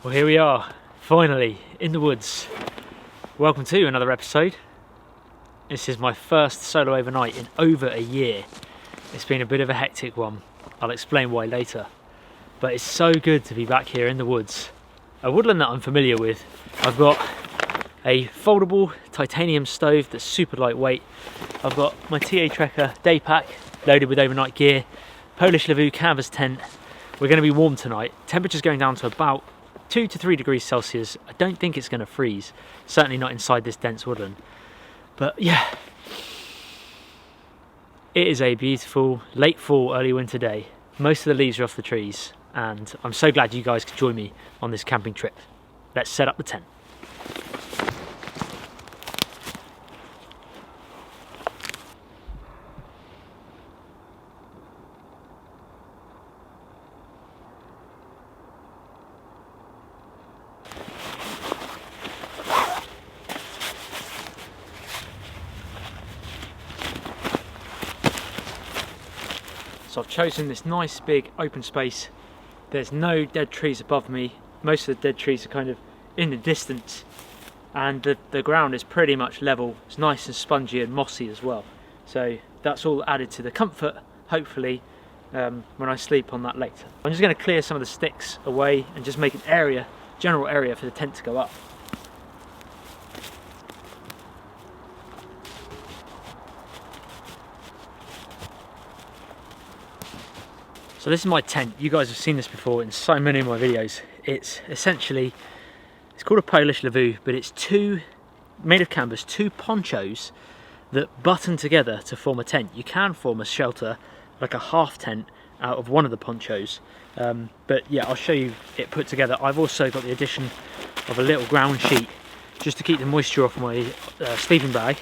Well, here we are, finally in the woods. Welcome to another episode. This is my first solo overnight in over a year. It's been a bit of a hectic one. I'll explain why later. But it's so good to be back here in the woods. A woodland that I'm familiar with. I've got a foldable titanium stove that's super lightweight. I've got my TA Trekker day pack loaded with overnight gear. Polish Lavu canvas tent. We're going to be warm tonight. Temperature's going down to about 2 to 3 degrees Celsius. I don't think it's going to freeze, certainly not inside this dense woodland. But yeah, it is a beautiful late fall, early winter day. Most of the leaves are off the trees, and I'm so glad you guys could join me on this camping trip. Let's set up the tent. So I've chosen this nice big open space. There's no dead trees above me. Most of the dead trees are kind of in the distance, and the ground is pretty much level. It's nice and spongy and mossy as well. So that's all added to the comfort, hopefully, when I sleep on that later. I'm just going to clear some of the sticks away and just make an area, general area for the tent to go up. So this is my tent. You guys have seen this before in so many of my videos. It's essentially, it's called a Polish Lavu, but it's made of canvas, two ponchos that button together to form a tent. You can form a shelter, like a half tent, out of one of the ponchos. But yeah, I'll show you it put together. I've also got the addition of a little ground sheet, just to keep the moisture off my sleeping bag,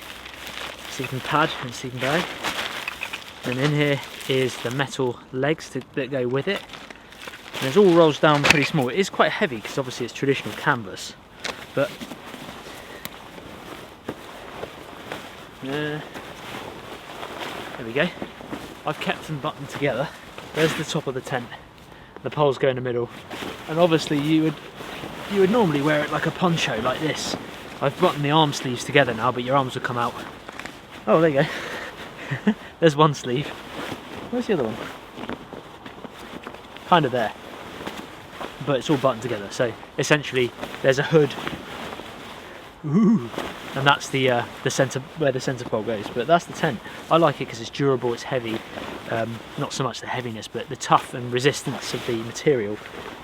sleeping pad and sleeping bag. And in here is the metal legs that go with it. And it all rolls down pretty small. It is quite heavy because obviously it's traditional canvas. But there we go. I've kept them buttoned together. There's the top of the tent. The poles go in the middle. And obviously you would normally wear it like a poncho like this. I've buttoned the arm sleeves together now, but your arms will come out. Oh, there you go. There's one sleeve. Where's the other one? Kind of there. But it's all buttoned together. So essentially there's a hood. Ooh. And that's the center, where the center pole goes. But that's the tent. I like it because it's durable, it's heavy. Not so much the heaviness, but the tough and resistance of the material.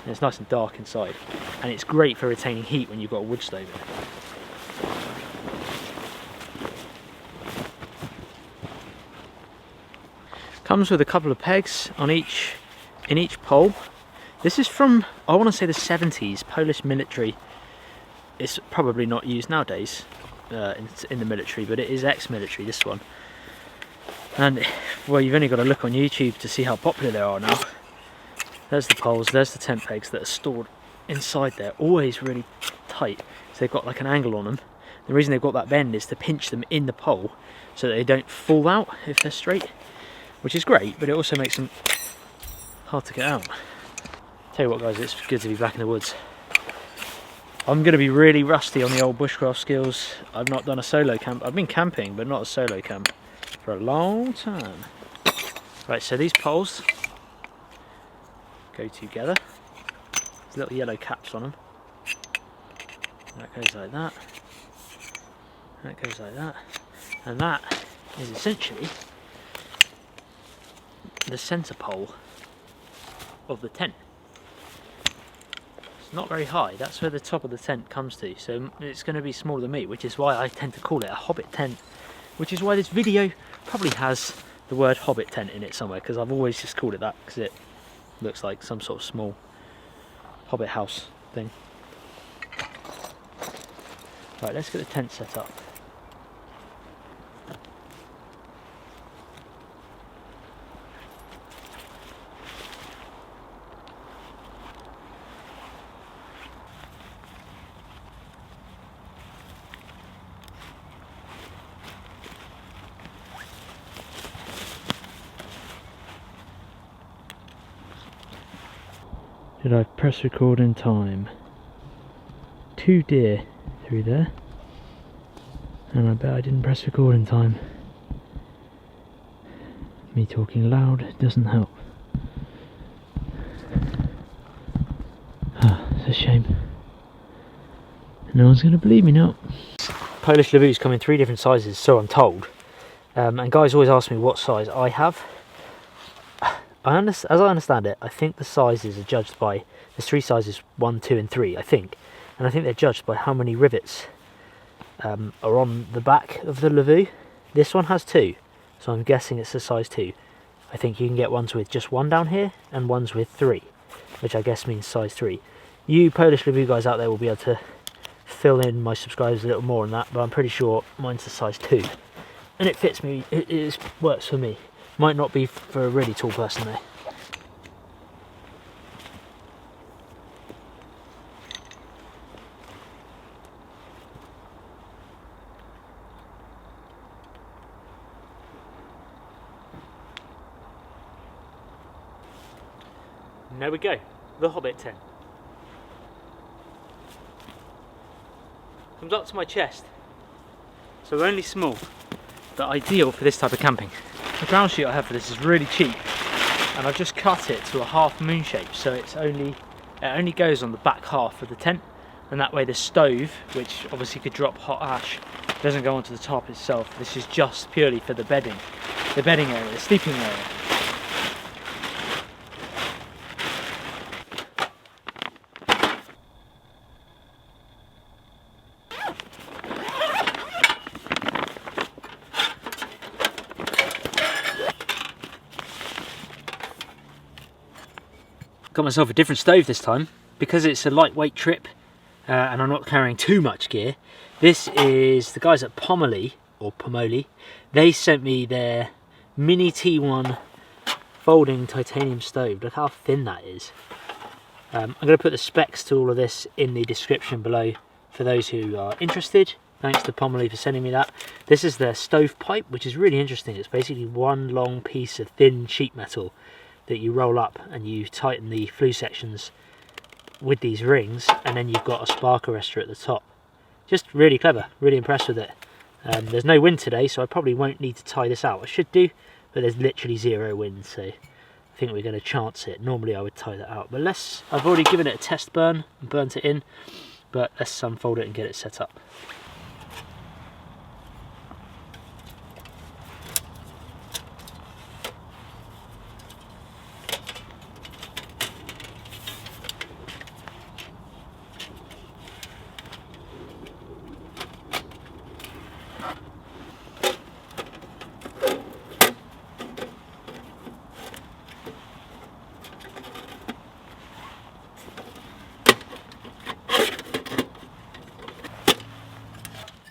And it's nice and dark inside. And it's great for retaining heat when you've got a wood stove in it. Comes with a couple of pegs in each pole. This is from, I want to say, the 70s, Polish military. It's probably not used nowadays in the military, but it is ex-military, this one. And well, you've only got to look on YouTube to see how popular they are now. There's the poles, there's the tent pegs that are stored inside there, always really tight. So they've got like an angle on them. The reason they've got that bend is to pinch them in the pole so that they don't fall out if they're straight. Which is great, but it also makes them hard to get out. Tell you what guys, it's good to be back in the woods. I'm going to be really rusty on the old bushcraft skills. I've not done a solo camp. I've been camping, but not a solo camp for a long time. Right, so these poles go together. There's little yellow caps on them. That goes like that. That goes like that. And that is essentially the center pole of the tent. It's not very high, that's where the top of the tent comes to, so it's going to be smaller than me, which is why I tend to call it a Hobbit tent, which is why this video probably has the word Hobbit tent in it somewhere, because I've always just called it that because it looks like some sort of small Hobbit house thing. Right, let's get the tent set up. Did I press record in time? 2 deer through there, and I bet I didn't press record in time. Me talking loud doesn't help. It's a shame. No one's going to believe me now. Polish Levus come in 3 different sizes, so I'm told. And guys always ask me what size I have. As I understand it, I think the sizes are judged by, there's 3 sizes, 1, 2 and 3, I think. And I think they're judged by how many rivets are on the back of the Levu. This one has 2, so I'm guessing it's a size 2. I think you can get ones with just 1 down here and ones with 3, which I guess means size 3. You Polish Levu guys out there will be able to fill in my subscribers a little more on that, but I'm pretty sure mine's a size 2. And it fits me, it works for me. Might not be for a really tall person though. And there we go, the Hobbit tent. Comes up to my chest, so only small, but ideal for this type of camping. The ground sheet I have for this is really cheap, and I've just cut it to a half moon shape, so it only goes on the back half of the tent, and that way the stove, which obviously could drop hot ash, doesn't go onto the top itself. This is just purely for the bedding area, the sleeping area. Got myself a different stove this time because it's a lightweight trip and I'm not carrying too much gear. This is the guys at Pomoli, or Pomoli. They sent me their mini T1 folding titanium stove. Look how thin that is. I'm going to put the specs to all of this in the description below for those who are interested. Thanks to Pomoli for sending me that. This is their stovepipe, which is really interesting. It's basically one long piece of thin sheet metal that you roll up and you tighten the flue sections with these rings, and then you've got a spark arrestor at the top. Just really clever, really impressed with it. There's no wind today, so I probably won't need to tie this out. I should do, but there's literally 0 wind, so I think we're going to chance it. Normally I would tie that out, but I've already given it a test burn and burnt it in, but let's unfold it and get it set up.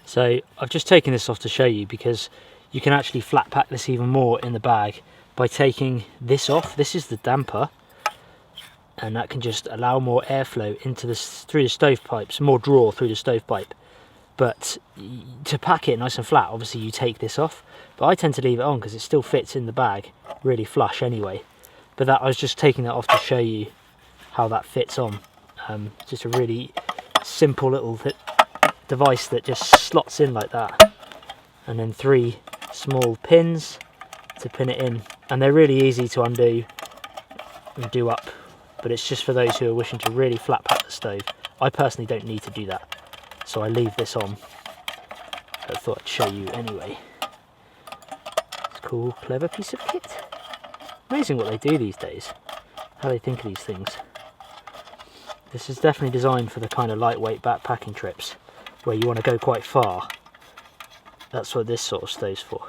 So I've just taken this off to show you because you can actually flat pack this even more in the bag by taking this off. This is the damper, and that can just allow more airflow into this through the stovepipes, more draw through the stovepipe. But to pack it nice and flat, obviously you take this off, but I tend to leave it on because it still fits in the bag really flush anyway. But I was just taking that off to show you how that fits on. Just a really simple little device that just slots in like that, and then 3 small pins to pin it in, and they're really easy to undo and do up, but it's just for those who are wishing to really flat pack the stove. I personally don't need to do that, so I leave this on, but I thought I'd show you anyway. It's a cool, clever piece of kit. Amazing what they do these days, how they think of these things. This is definitely designed for the kind of lightweight backpacking trips where you want to go quite far. That's what this sort of stove's for.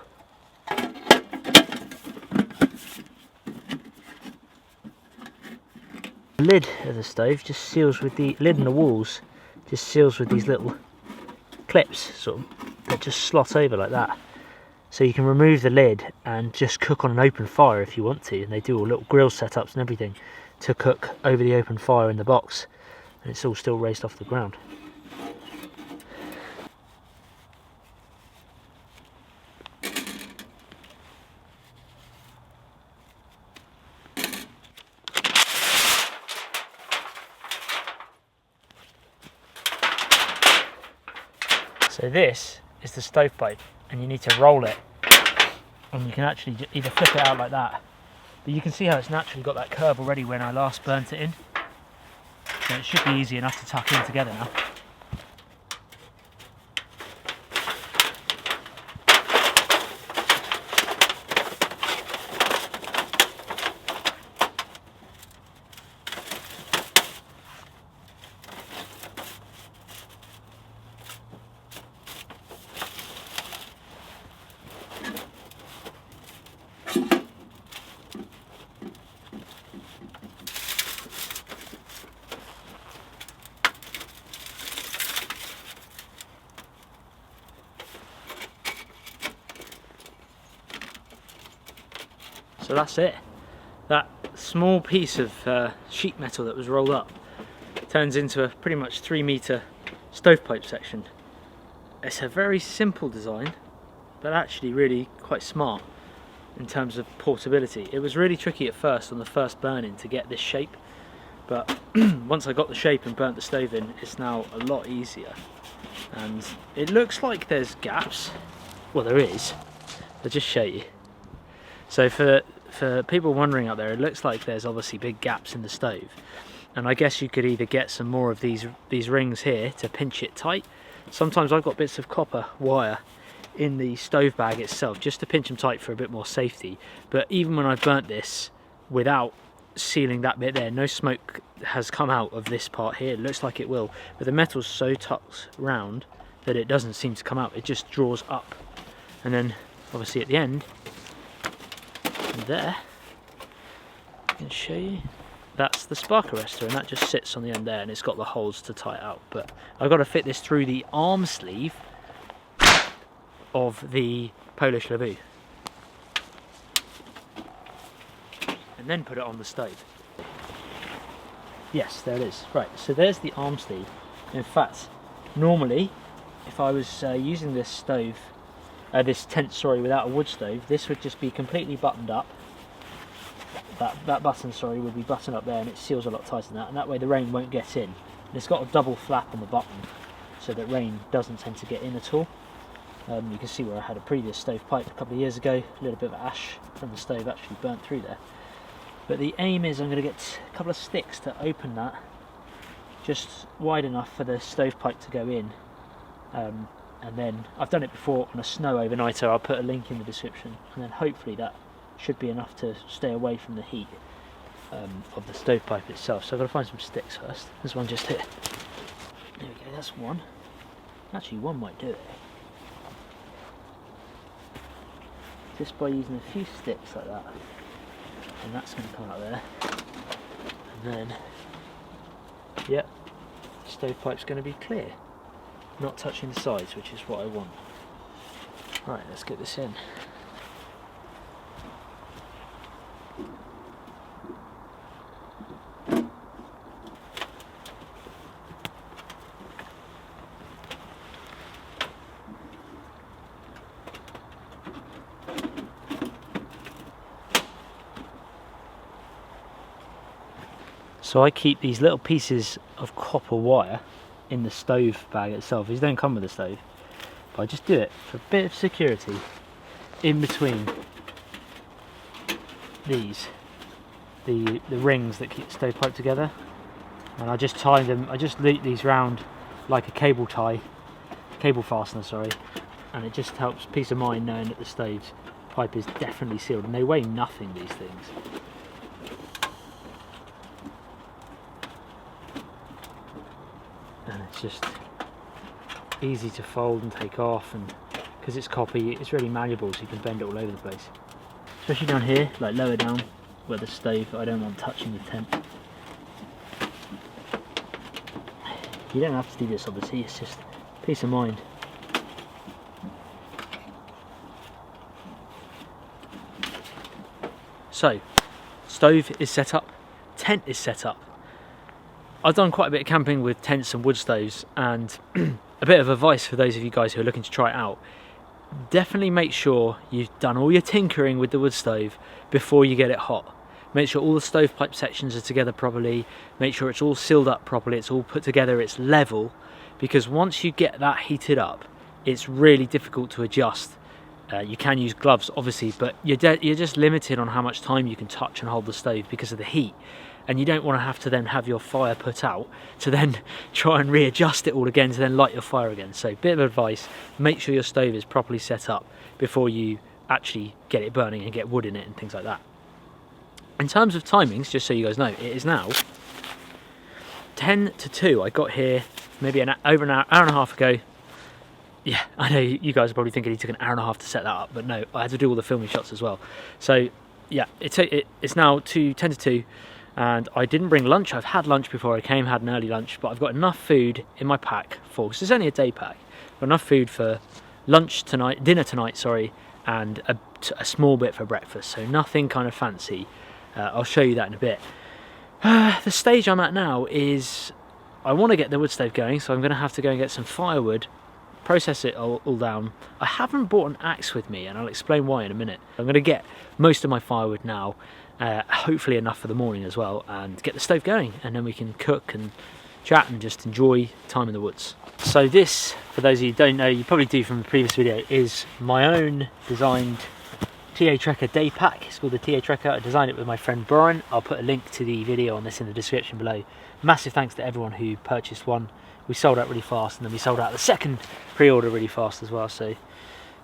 The lid of the stove just seals with the lid and the walls just seals with these little clips sort of that just slot over like that. So you can remove the lid and just cook on an open fire if you want to, and they do all little grill setups and everything to cook over the open fire in the box, and it's all still raised off the ground. So this is the stovepipe, and you need to roll it, and you can actually either flip it out like that, but you can see how it's naturally got that curve already when I last burnt it in. So it should be easy enough to tuck in together now. So that's it. That small piece of sheet metal that was rolled up turns into a pretty much 3 meter stovepipe section. It's a very simple design, but actually really quite smart in terms of portability. It was really tricky at first on the first burn-in to get this shape, but once I got the shape and burnt the stove in, it's now a lot easier. And it looks like there's gaps. Well, there is. I'll just show you. So for people wondering out there, it looks like there's obviously big gaps in the stove, and I guess you could either get some more of these rings here to pinch it tight. Sometimes I've got bits of copper wire in the stove bag itself just to pinch them tight for a bit more safety, but even when I've burnt this without sealing that bit there, no smoke has come out of this part here. It looks like it will, but the metal's so tucked round that it doesn't seem to come out, it just draws up. And then obviously at the end there, I can show you, that's the spark arrestor, and that just sits on the end there, and it's got the holes to tie it out. But I've got to fit this through the arm sleeve of the Polish Levu and then put it on the stove. Yes, there it is. Right, so there's the arm sleeve. In fact, normally if I was using this stove, this tent, sorry, without a wood stove, this would just be completely buttoned up. That button, sorry, would be buttoned up there, and it seals a lot tighter than that, and that way the rain won't get in. And it's got a double flap on the button so that rain doesn't tend to get in at all. You can see where I had a previous stovepipe a couple of years ago, a little bit of ash from the stove actually burnt through there. But the aim is I'm going to get a couple of sticks to open that just wide enough for the stovepipe to go in. And then I've done it before on a snow overnighter. I'll put a link in the description, and then hopefully that should be enough to stay away from the heat of the stovepipe itself. So I've got to find some sticks first. There's one just here. There we go, that's one. Actually, one might do it. Just by using a few sticks like that, and that's going to come out there. And then, yep, stovepipe's going to be clear. Not touching the sides, which is what I want. Right, let's get this in. So I keep these little pieces of copper wire in the stove bag itself. These don't come with the stove, but I just do it for a bit of security in between these, the rings that keep the stovepipe together, and I just tie them. I just loop these round like a cable fastener, sorry, and it just helps peace of mind knowing that the stove's pipe is definitely sealed, and they weigh nothing, these things. And it's just easy to fold and take off, and because it's copper, it's really malleable, so you can bend it all over the place. Especially down here, like lower down where the stove, I don't want touching the tent. You don't have to do this obviously, it's just peace of mind. So, stove is set up, tent is set up. I've done quite a bit of camping with tents and wood stoves, and a bit of advice for those of you guys who are looking to try it out. Definitely make sure you've done all your tinkering with the wood stove before you get it hot. Make sure all the stovepipe sections are together properly, make sure it's all sealed up properly, it's all put together, it's level, because once you get that heated up, it's really difficult to adjust. You can use gloves obviously, but you're just limited on how much time you can touch and hold the stove because of the heat, and you don't want to have to then have your fire put out to then try and readjust it all again to then light your fire again. So bit of advice, make sure your stove is properly set up before you actually get it burning and get wood in it and things like that. In terms of timings, just so you guys know, it is now 10 to 2. I got here maybe over an hour and a half ago. Yeah, I know you guys are probably thinking he took an hour and a half to set that up, but no, I had to do all the filming shots as well. So yeah, it's now 10 to 2, and I didn't bring lunch. I've had lunch before I came, had an early lunch, but I've got enough food in my pack for, because it's only a day pack, got enough food for dinner tonight, sorry, and a small bit for breakfast, so nothing kind of fancy. I'll show you that in a bit. The stage I'm at now is, I want to get the wood stove going, so I'm going to have to go and get some firewood, process it all down. I haven't brought an axe with me, and I'll explain why in a minute. I'm going to get most of my firewood now, hopefully enough for the morning as well, and get the stove going, and then we can cook and chat and just enjoy time in the woods. So this, for those of you who don't know, you probably do from the previous video, is my own designed TA Trekker day pack. It's called the TA Trekker. I designed it with my friend Brian. I'll put a link to the video on this in the description below. Massive thanks to everyone who purchased one. We sold out really fast, and then we sold out the second pre-order really fast as well. So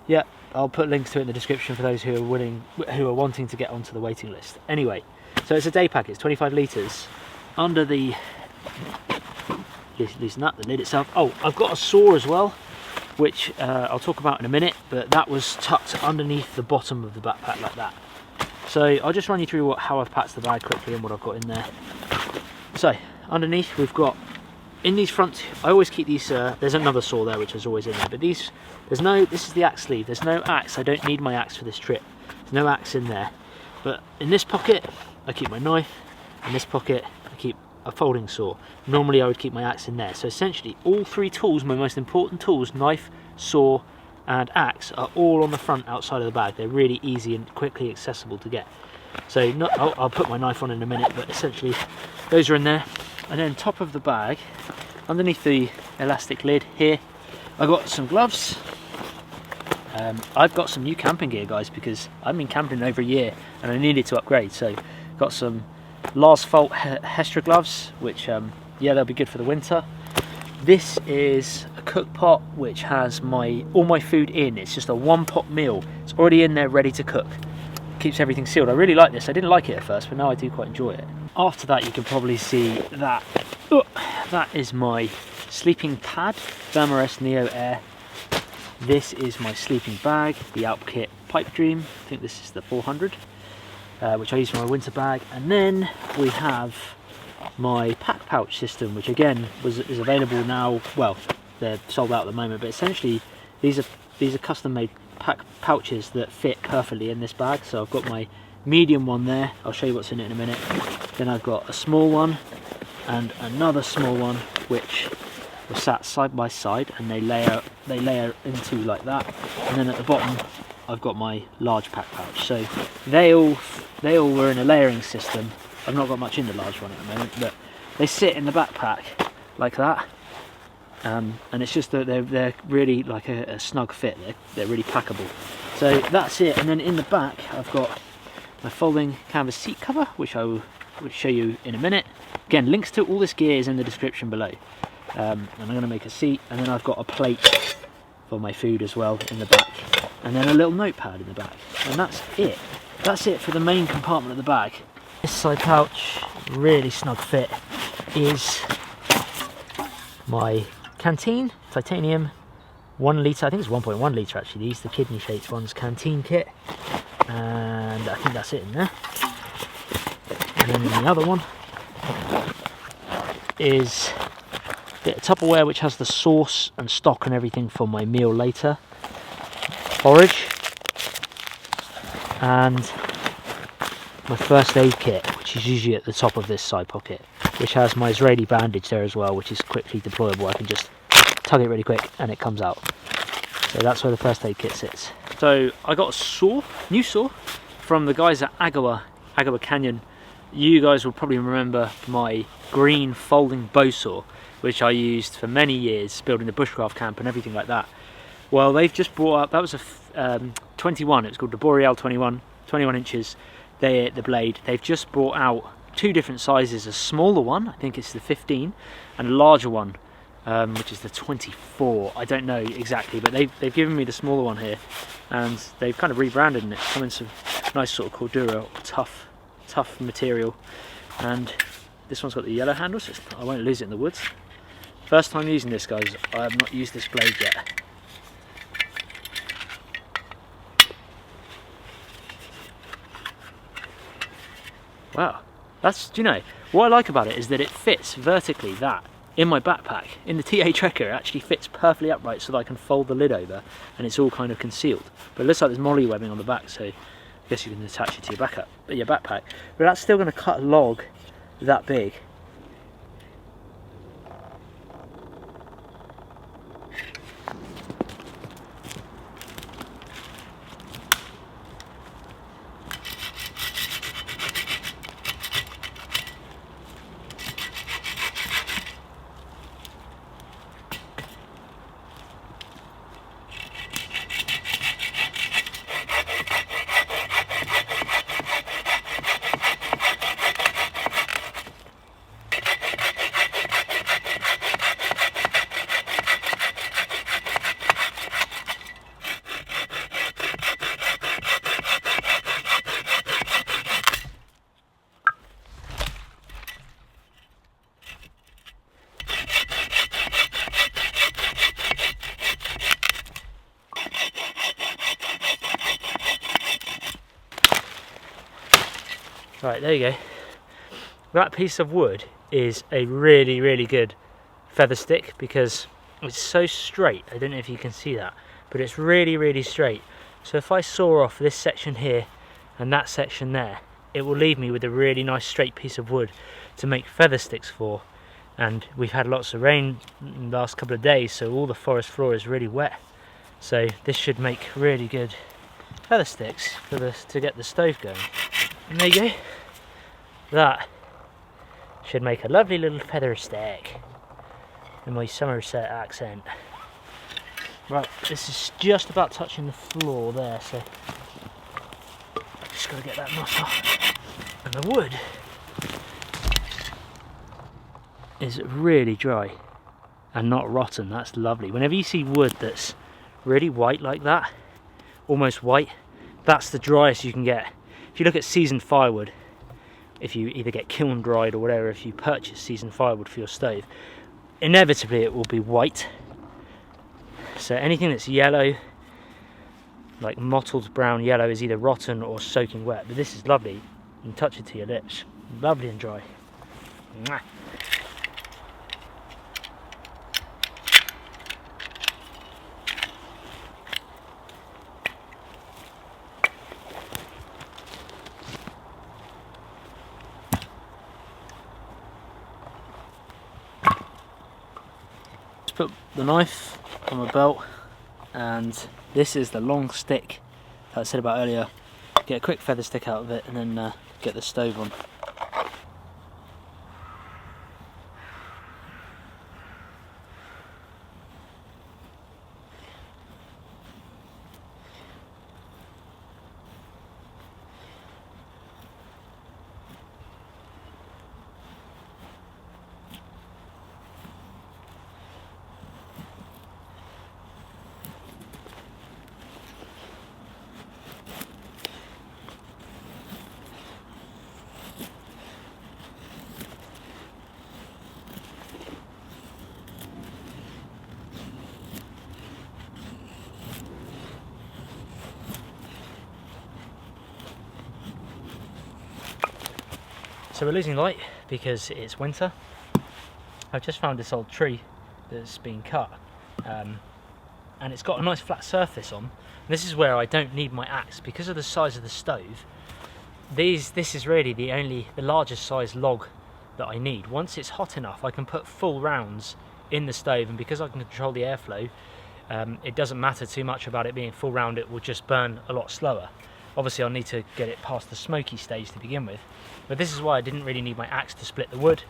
yeah, I'll put links to it in the description for those who are wanting to get onto the waiting list. Anyway, so it's a day pack. It's 25 litres. Under the loosen up the lid itself. Oh, I've got a saw as well, which I'll talk about in a minute, but that was tucked underneath the bottom of the backpack like that. So I'll just run you through how I've packed the bag quickly and what I've got in there. So underneath we've got, in these front, I always keep these, there's another saw there which is always in there, but this is the axe sleeve. There's no axe. I don't need my axe for this trip. There's no axe in there. But in this pocket I keep my knife, in this pocket I keep a folding saw. Normally I would keep my axe in there. So essentially all three tools, my most important tools, knife, saw and axe, are all on the front outside of the bag. They're really easy and quickly accessible to get. So I'll put my knife on in a minute, but essentially those are in there. And then top of the bag, underneath the elastic lid here, I got some gloves. I've got some new camping gear, guys, because I've been camping over a year and I needed to upgrade. So got some Lars Folt Hestra gloves, which yeah, they'll be good for the winter. This is a cook pot which has all my food in. It's just a one pot meal. It's already in there ready to cook. Keeps everything sealed. I really like this. I didn't like it at first, but now I do quite enjoy it. After that, you can probably see that that is my sleeping pad, Thermarest Neo Air. This is my sleeping bag, the Alpkit Pipe Dream. I think this is the 400, which I use for my winter bag. And then we have my pack pouch system, which again is available now. Well, they're sold out at the moment, but essentially these are custom made pack pouches that fit perfectly in this bag. So I've got my medium one there. I'll show you what's in it in a minute. Then I've got a small one and another small one, which are sat side by side, and they layer into like that. And then at the bottom I've got my large pack pouch. So they all were in a layering system. I've not got much in the large one at the moment, but they sit in the backpack like that, and it's just that they're really like a snug fit. They're really packable. So that's it. And then in the back I've got my folding canvas seat cover, which I will show you in a minute. Again, links to all this gear is in the description below. And I'm going to make a seat, and then I've got a plate for my food as well in the back, and then a little notepad in the back, and that's it. That's it for the main compartment of the bag. This side pouch, really snug fit, is my canteen, titanium, 1 litre, I think it's 1.1 litre actually, these, the kidney shaped ones, canteen kit, and I think that's it in there. And then in the other one is a bit of Tupperware, which has the sauce and stock and everything for my meal later, forage, and my first aid kit, which is usually at the top of this side pocket, which has my Israeli bandage there as well, which is quickly deployable. I can just tug it really quick and it comes out. So that's where the first aid kit sits. So I got a saw, new saw, from the guys at Agawa Canyon. You guys will probably remember my green folding bow saw, which I used for many years building the Bushcraft camp and everything like that. Well, they've just brought up, that was a 21, it was called the Boreal 21, 21 inches, the blade. They've just brought out two different sizes, a smaller one, I think it's the 15, and a larger one, which is the 24. I don't know exactly, but they've given me the smaller one here, and they've kind of rebranded and it's come in some nice sort of Cordura, tough material. And this one's got the yellow handle, so I won't lose it in the woods. First time using this, guys. I have not used this blade yet. Wow, do you know, what I like about it is that it fits vertically, that, in my backpack. In the TA Trekker, it actually fits perfectly upright so that I can fold the lid over and it's all kind of concealed. But it looks like there's molly webbing on the back, so I guess you can attach it to your backpack. But that's still going to cut a log that big. Right, there you go. That piece of wood is a really, really good feather stick because it's so straight. I don't know if you can see that, but it's really, really straight. So if I saw off this section here and that section there, it will leave me with a really nice straight piece of wood to make feather sticks for. And we've had lots of rain in the last couple of days, so all the forest floor is really wet. So this should make really good feather sticks to get the stove going. And there you go. That should make a lovely little feather stick in my Somerset accent. Right, this is just about touching the floor there, so just got to get that knot off. And the wood is really dry and not rotten. That's lovely. Whenever you see wood that's really white like that, almost white, that's the driest you can get. If you look at seasoned firewood, if you either get kiln dried or whatever, if you purchase seasoned firewood for your stove, inevitably it will be white. So anything that's yellow, like mottled brown yellow, is either rotten or soaking wet. But this is lovely. You can touch it to your lips. Lovely and dry. Mwah. Put the knife on my belt, and this is the long stick that I said about earlier. Get a quick feather stick out of it and then get the stove on. So we're losing light because it's winter. I've just found this old tree that's been cut, and it's got a nice flat surface on. And this is where I don't need my axe because of the size of the stove. This is really the largest size log that I need. Once it's hot enough, I can put full rounds in the stove, and because I can control the airflow, it doesn't matter too much about it being full round. It will just burn a lot slower. Obviously I'll need to get it past the smoky stage to begin with, but this is why I didn't really need my axe to split the wood,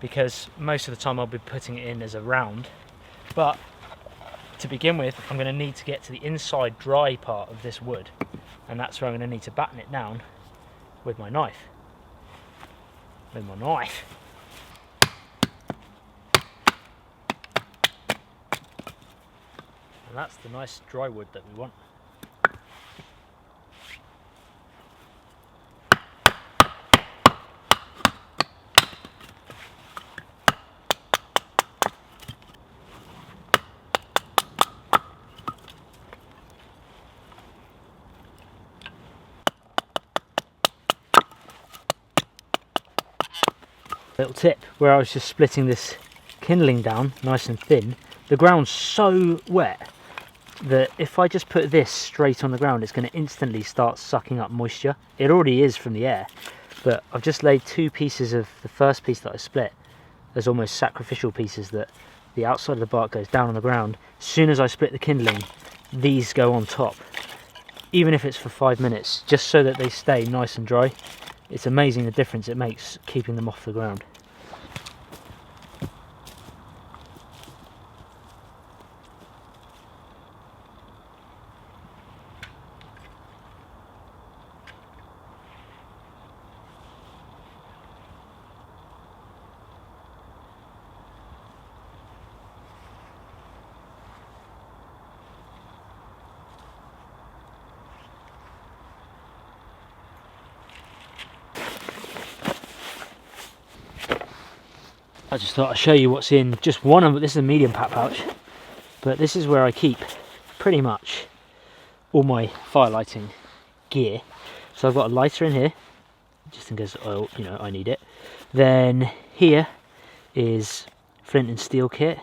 because most of the time I'll be putting it in as a round. But to begin with, I'm going to need to get to the inside dry part of this wood, and that's where I'm going to need to batten it down with my knife. And that's the nice dry wood that we want. Little tip, where I was just splitting this kindling down nice and thin, the ground's so wet that if I just put this straight on the ground, it's going to instantly start sucking up moisture. It already is from the air, but I've just laid 2 pieces of the first piece that I split as almost sacrificial pieces, that the outside of the bark goes down on the ground. As soon as I split the kindling, these go on top, even if it's for 5 minutes, just so that they stay nice and dry. It's amazing the difference it makes keeping them off the ground. I just thought I'd show you what's in just one of, this is a medium pack pouch, but this is where I keep pretty much all my fire lighting gear. So I've got a lighter in here, just in case I need it. Then here is flint and steel kit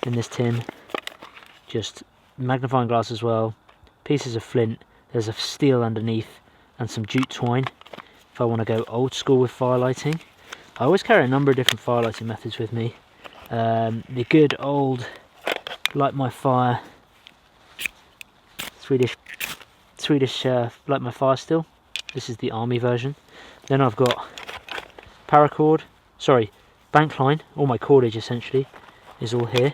in this tin, just magnifying glass as well, pieces of flint, there's a steel underneath, and some jute twine if I want to go old school with fire lighting. I always carry a number of different fire lighting methods with me. The good old light my fire, Swedish light my fire still. This is the army version. Then I've got paracord, bank line. All my cordage essentially is all here.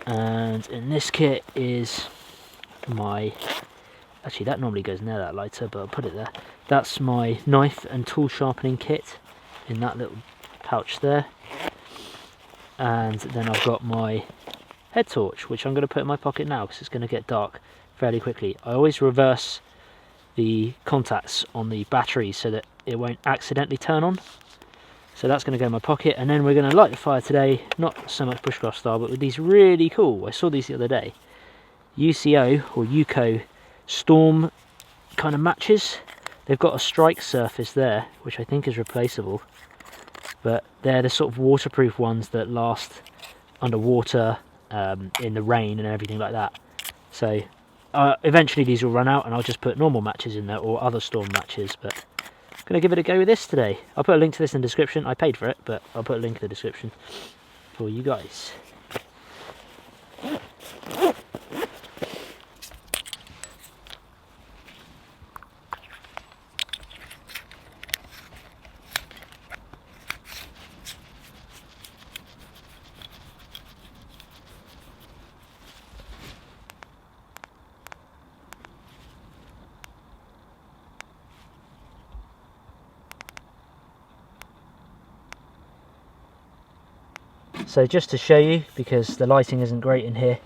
And in this kit is my, actually that normally goes near that lighter, but I'll put it there. That's my knife and tool sharpening kit in that little pouch there. And then I've got my head torch, which I'm going to put in my pocket now because it's going to get dark fairly quickly. I always reverse the contacts on the batteries so that it won't accidentally turn on. So that's going to go in my pocket, and then we're going to light the fire today, not so much bushcraft style, but with these really cool, I saw these the other day, UCO or UCO storm kind of matches. They've got a strike surface there, which I think is replaceable, but they're the sort of waterproof ones that last underwater, in the rain and everything like that. So eventually these will run out and I'll just put normal matches in there or other storm matches, but I'm going to give it a go with this today. I'll put a link to this in the description. I paid for it, but I'll put a link in the description for you guys. So just to show you, because the lighting isn't great in here,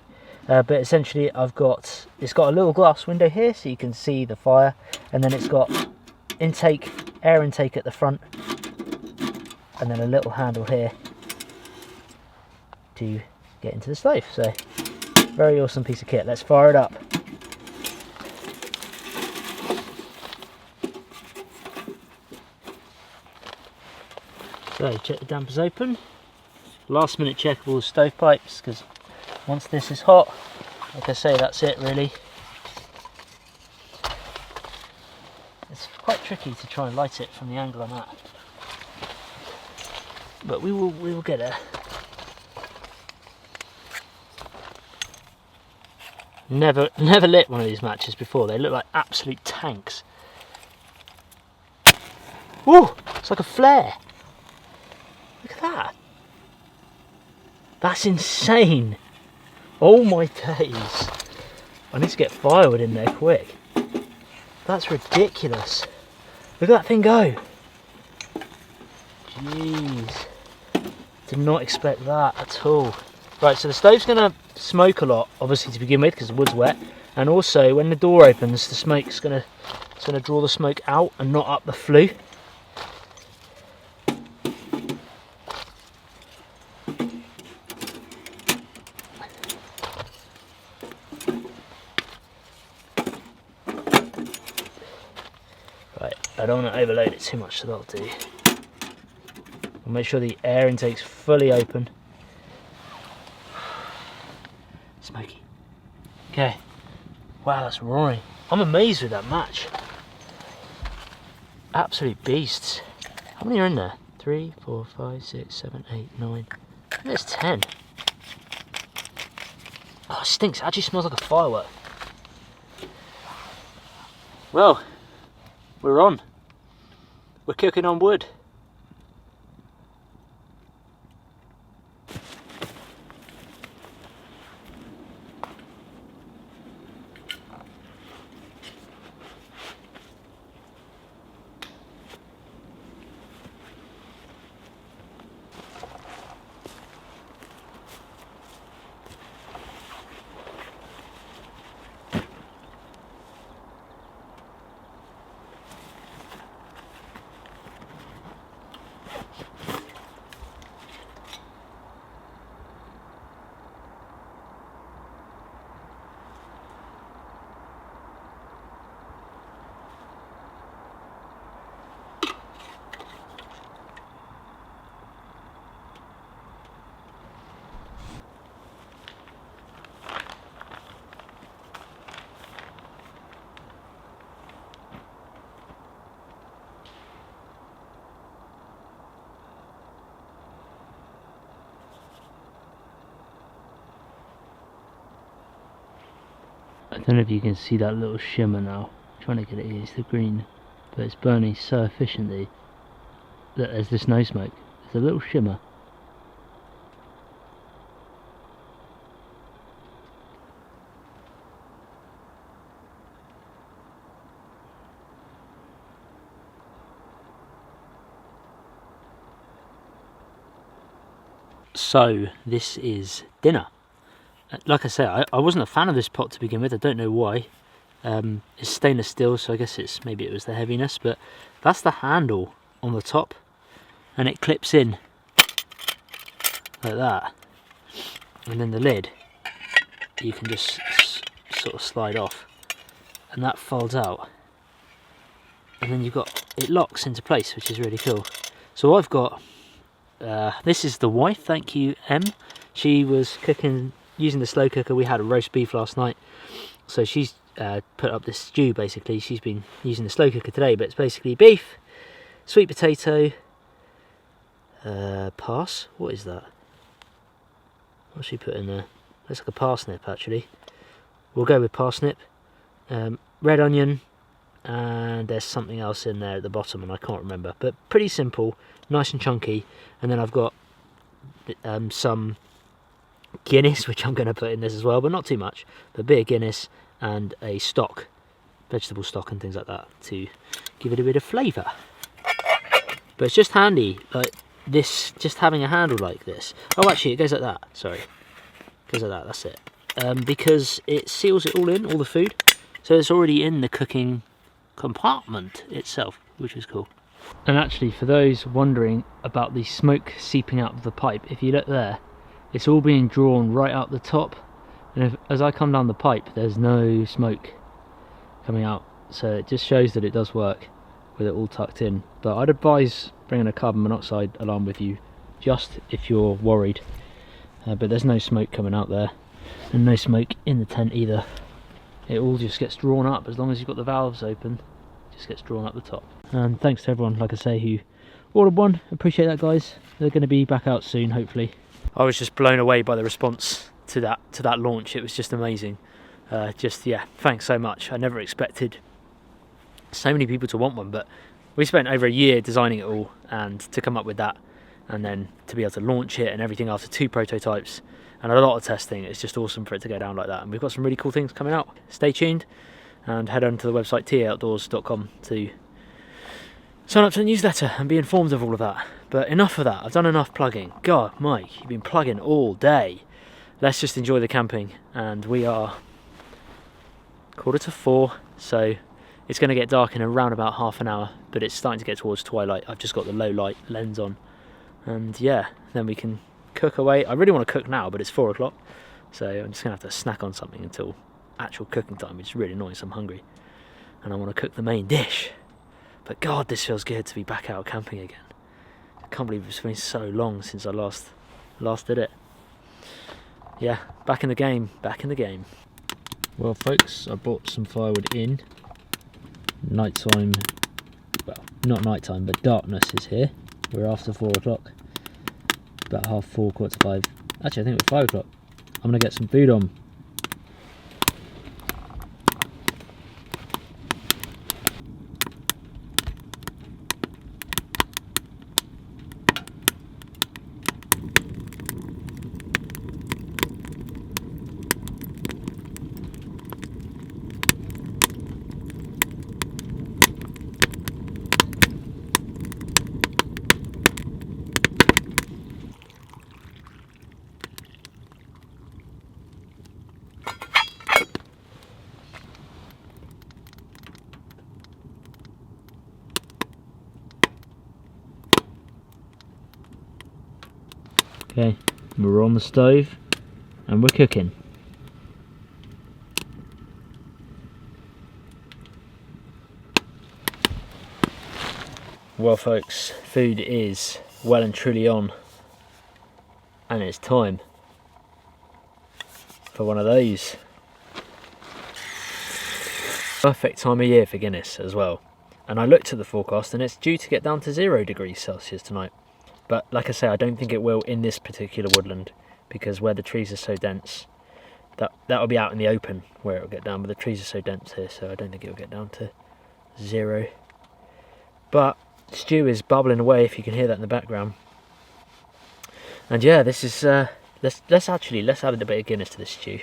but essentially it's got a little glass window here so you can see the fire, and then it's got air intake at the front, and then a little handle here to get into the stove. So very awesome piece of kit. Let's fire it up. So check the dampers open. Last minute check of all the stovepipes, because once this is hot, like I say, that's it really. It's quite tricky to try and light it from the angle I'm at, but we will get there. Never lit one of these matches before. They look like absolute tanks. Whoa! It's like a flare. Look at that. That's insane. Oh my days. I need to get firewood in there quick. That's ridiculous. Look at that thing go. Jeez. Did not expect that at all. Right, so the stove's going to smoke a lot, obviously, to begin with, because the wood's wet. And also, when the door opens, the smoke's going to draw the smoke out and not up the flue. Right, I don't want to overload it too much, so that'll do. I'll make sure the air intake's fully open. Smoky. Okay. Wow, that's roaring. I'm amazed with that match. Absolute beasts. How many are in there? 3, 4, 5, 6, 7, 8, 9. There's 10. Oh, it stinks. It actually smells like a firework. Well, we're on. We're cooking on wood. I don't know if you can see that little shimmer now. I'm trying to get it against the green, but it's burning so efficiently that there's this no smoke. There's a little shimmer. So this is dinner. Like I said, I wasn't a fan of this pot to begin with. I don't know why. It's stainless steel, so I guess maybe it was the heaviness, but that's the handle on the top, and it clips in like that, and then the lid you can just sort of slide off, and that folds out, and then it locks into place, which is really cool. So I've got this is the wife, thank you Em. She was cooking using the slow cooker. We had a roast beef last night, so she's put up this stew. Basically, she's been using the slow cooker today, but it's basically beef, sweet potato, what is that? What's she put in there? Looks like a parsnip, actually. We'll go with parsnip, red onion, and there's something else in there at the bottom, and I can't remember, but pretty simple, nice and chunky. And then I've got some Guinness, which I'm going to put in this as well, but not too much, but a bit of Guinness and a stock, vegetable stock and things like that, to give it a bit of flavour. But it's just handy, like this, just having a handle like this. Oh, actually it goes like that, sorry, it goes like that, that's it. Because it seals it all in, all the food, so it's already in the cooking compartment itself, which is cool. And actually, for those wondering about the smoke seeping out of the pipe, if you look there, it's all being drawn right out the top, and as I come down the pipe, there's no smoke coming out, so it just shows that it does work with it all tucked in. But I'd advise bringing a carbon monoxide alarm with you, just if you're worried. But there's no smoke coming out there, and no smoke in the tent either. It all just gets drawn up, as long as you've got the valves open, it just gets drawn up the top. And thanks to everyone, like I say, who ordered one. Appreciate that, guys. They're going to be back out soon, hopefully. I was just blown away by the response to that launch. It was just amazing. Yeah, thanks so much. I never expected so many people to want one, but we spent over a year designing it all, and to come up with that and then to be able to launch it and everything after 2 prototypes and a lot of testing, it's just awesome for it to go down like that. And we've got some really cool things coming out. Stay tuned and head on to the website taoutdoors.com to sign up to the newsletter and be informed of all of that. But enough of that, I've done enough plugging. God, Mike, you've been plugging all day. Let's just enjoy the camping. And we are 3:45, so it's going to get dark in around about half an hour, but it's starting to get towards twilight. I've just got the low light lens on, and yeah, then we can cook away. I really want to cook now, but it's 4 o'clock, so I'm just going to have to snack on something until actual cooking time, which is really annoying, so I'm hungry, and I want to cook the main dish. But God, this feels good to be back out camping again. I can't believe it's been so long since I last did it. Yeah, back in the game, back in the game. Well folks, I brought some firewood in. Nighttime, well, not nighttime, but darkness is here. We're after 4 o'clock. About 4:30, 4:45. Actually, I think it's 5 o'clock. I'm gonna get some food on. Okay, we're on the stove and we're cooking. Well folks, food is well and truly on, and it's time for one of those. Perfect time of year for Guinness as well. And I looked at the forecast and it's due to get down to 0 degrees Celsius tonight. But like I say, I don't think it will in this particular woodland, because where the trees are so dense, that'll be out in the open where it'll get down, but the trees are so dense here, so I don't think it'll get down to 0. But stew is bubbling away, if you can hear that in the background. And yeah, this is let's add a bit of Guinness to this stew.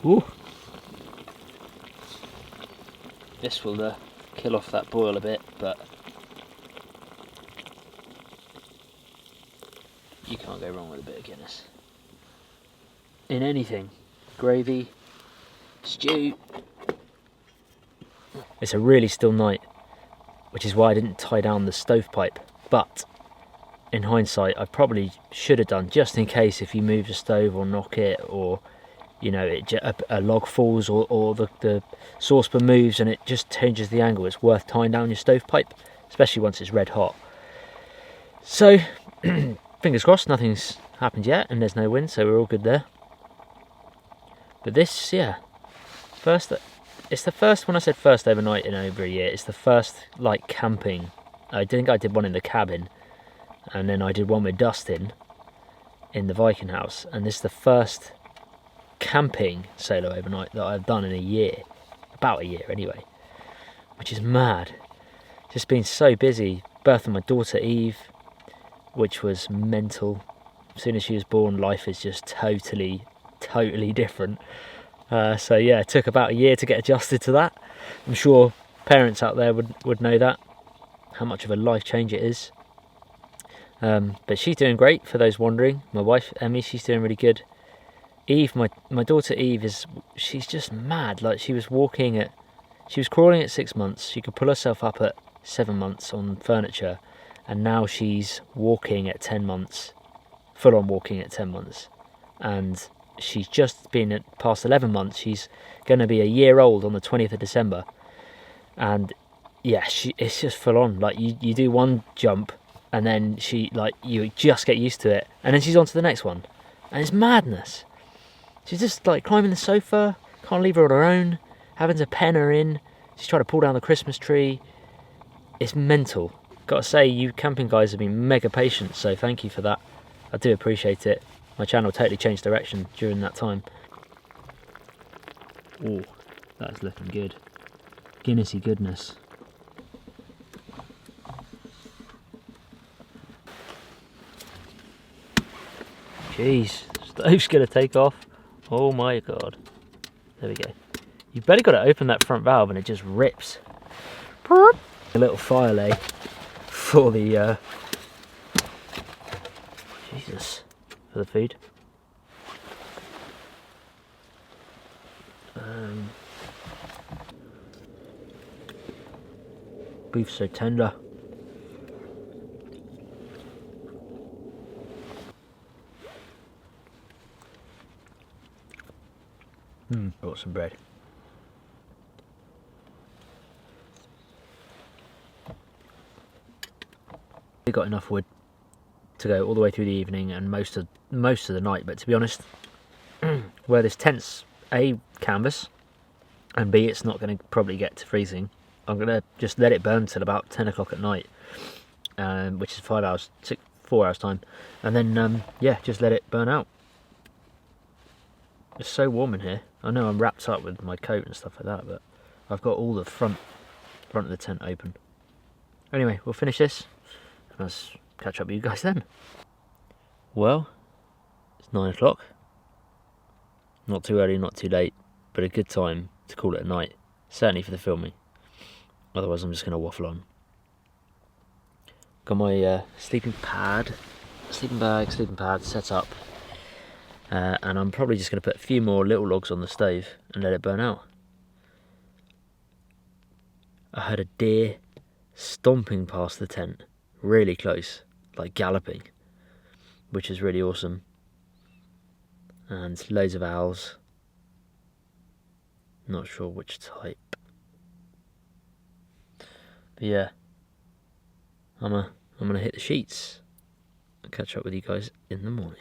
Ooh. This will kill off that boil a bit, but you can't go wrong with a bit of Guinness in anything. Gravy, stew. It's a really still night, which is why I didn't tie down the stovepipe, but in hindsight I probably should have done, just in case if you move the stove or knock it, or you know, a log falls, or the saucepan moves and it just changes the angle. It's worth tying down your stovepipe, especially once it's red hot. So fingers crossed, nothing's happened yet and there's no wind, so we're all good there. But this, yeah, it's the first, when I said first overnight in over a year, it's the first like camping. I think I did one in the cabin, and then I did one with Dustin in the Viking house, and this is the first camping solo overnight that I've done in a year, about a year anyway, which is mad. Just been so busy. Birth of my daughter Eve, which was mental. As soon as she was born, life is just totally different. So yeah, it took about a year to get adjusted to that. I'm sure parents out there would know that, how much of a life change it is. But she's doing great, for those wondering. My wife Emmy, she's doing really good. Eve, my daughter Eve, she's just mad. Like, she was crawling at 6 months. She could pull herself up at 7 months on furniture, and now she's walking at 10 months, full on walking at 10 months. And she's just been past 11 months. She's going to be a year old on the 20th of December. And yeah, it's just full on. Like, you do one jump and then you just get used to it, and then she's on to the next one, and it's madness. She's just like climbing the sofa, can't leave her on her own, having to pen her in. She's trying to pull down the Christmas tree. It's mental. Gotta say, you camping guys have been mega patient, so thank you for that. I do appreciate it. My channel totally changed direction during that time. Oh, that's looking good. Guinnessy goodness. Jeez, stove's gonna take off. Oh my god. There we go. You've barely got to open that front valve and it just rips. A little fire lay for the Jesus, for the food. Beef's so tender. Brought some bread. We got enough wood to go all the way through the evening and most of the night, but to be honest, where this tent's A, canvas, and B, it's not going to probably get to freezing, I'm going to just let it burn till about 10 o'clock at night, which is 4 hours time, and then yeah, just let it burn out. It's so warm in here. I know I'm wrapped up with my coat and stuff like that, but I've got all the front of the tent open. Anyway, we'll finish this and I'll catch up with you guys then. Well, it's 9 o'clock. Not too early, not too late, but a good time to call it a night. Certainly for the filming. Otherwise I'm just going to waffle on. Got my sleeping bag, sleeping pad set up. And I'm probably just going to put a few more little logs on the stove and let it burn out. I heard a deer stomping past the tent, really close, like galloping, which is really awesome. And loads of owls. Not sure which type. But yeah, I'm gonna hit the sheets. I'll catch up with you guys in the morning.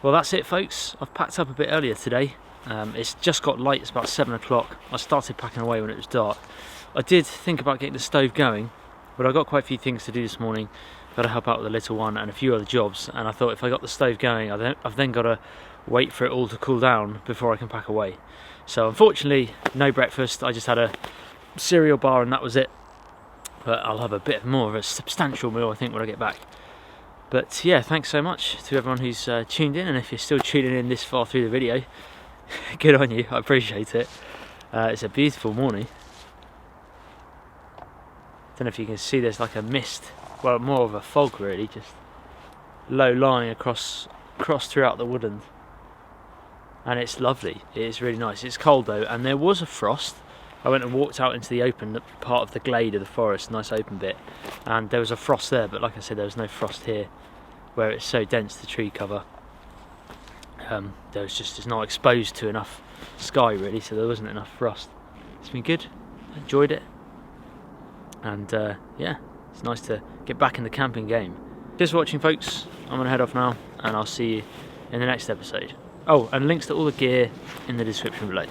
Well, that's it, folks. I've packed up a bit earlier today. It's just got light. It's about 7 o'clock. I started packing away when it was dark. I did think about getting the stove going, but I've got quite a few things to do this morning. Got to help out with the little one and a few other jobs, and I thought if I got the stove going, I've then got to wait for it all to cool down before I can pack away. So unfortunately, no breakfast. I just had a cereal bar and that was it. But I'll have a bit more of a substantial meal, I think, when I get back. But yeah, thanks so much to everyone who's tuned in, and if you're still tuning in this far through the video, good on you, I appreciate it. It's a beautiful morning. Don't know if you can see, there's like a mist, well, more of a fog really, just low lying across throughout the woodland. And it's lovely, it is really nice. It's cold though, and there was a frost. I went and walked out into the open part of the glade of the forest, nice open bit, and there was a frost there, but like I said, there was no frost here, where it's so dense, the tree cover. It's not exposed to enough sky really, so there wasn't enough frost. It's been good, enjoyed it, and yeah, it's nice to get back in the camping game. Just watching, folks. I'm gonna head off now, and I'll see you in the next episode. Oh, and links to all the gear in the description below.